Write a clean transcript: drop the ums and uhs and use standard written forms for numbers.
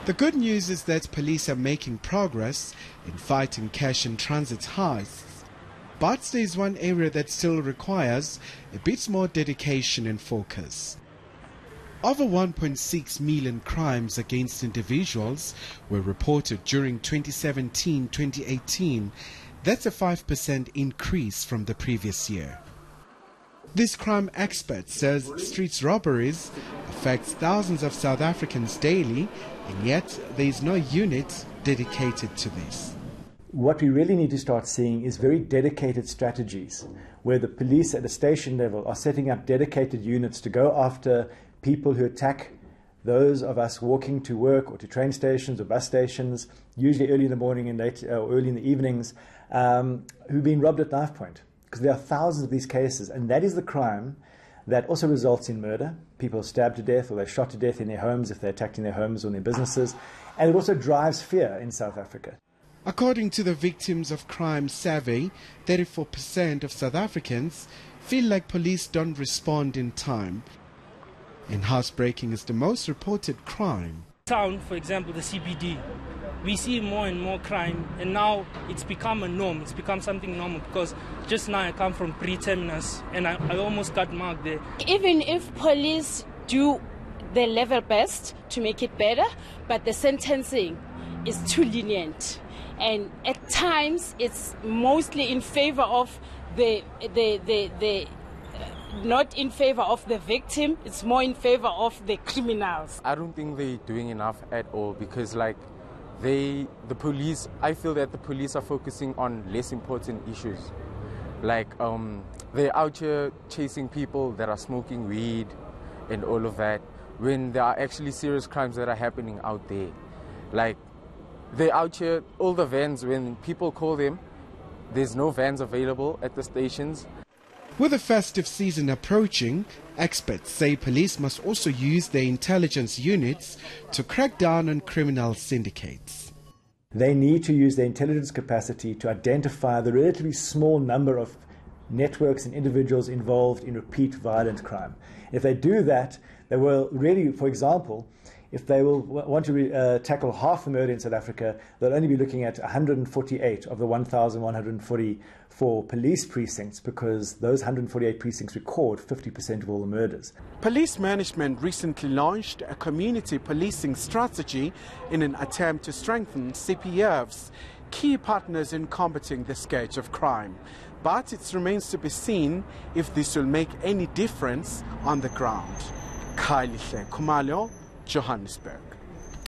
The good news is that police are making progress in fighting cash and transit heists. But there is one area that still requires a bit more dedication and focus. Over 1.6 million crimes against individuals were reported during 2017-2018. That's a 5% increase from the previous year. This crime expert says street robberies affects thousands of South Africans daily, and yet there is no unit dedicated to this. What we really need to start seeing is very dedicated strategies where the police at the station level are setting up dedicated units to go after people who attack those of us walking to work or to train stations or bus stations, usually early in the morning and late or early in the evenings, who've been robbed at knife point. Because there are thousands of these cases, and that is the crime that also results in murder. People are stabbed to death or they're shot to death in their homes if they're attacked in their homes or in their businesses. And it also drives fear in South Africa. According to the Victims of Crime survey, 34% of South Africans feel like police don't respond in time. And housebreaking is the most reported crime. Town, for example, the CBD, we see more and more crime, and now it's become a norm. It's become something normal because just now I come from pre-terminus and I almost got marked there. Even if police do their level best to make it better, but the sentencing is too lenient. And at times it's mostly in favor of not in favor of the victim, it's more in favor of the criminals. I don't think they're doing enough at all because the police, I feel that the police are focusing on less important issues. Like they're out here chasing people that are smoking weed and all of that when there are actually serious crimes that are happening out there. Like they're out here, all the vans, when people call them, there's no vans available at the stations. With the festive season approaching, experts say police must also use their intelligence units to crack down on criminal syndicates. They need to use their intelligence capacity to identify the relatively small number of networks and individuals involved in repeat violent crime. If they do that, they will really, for example, if they will want to tackle half the murder in South Africa, they'll only be looking at 148 of the 1,144 police precincts because those 148 precincts record 50% of all the murders. Police management recently launched a community policing strategy in an attempt to strengthen CPF's key partners in combating the scourge of crime. But it remains to be seen if this will make any difference on the ground. Khumalo, Johannesburg.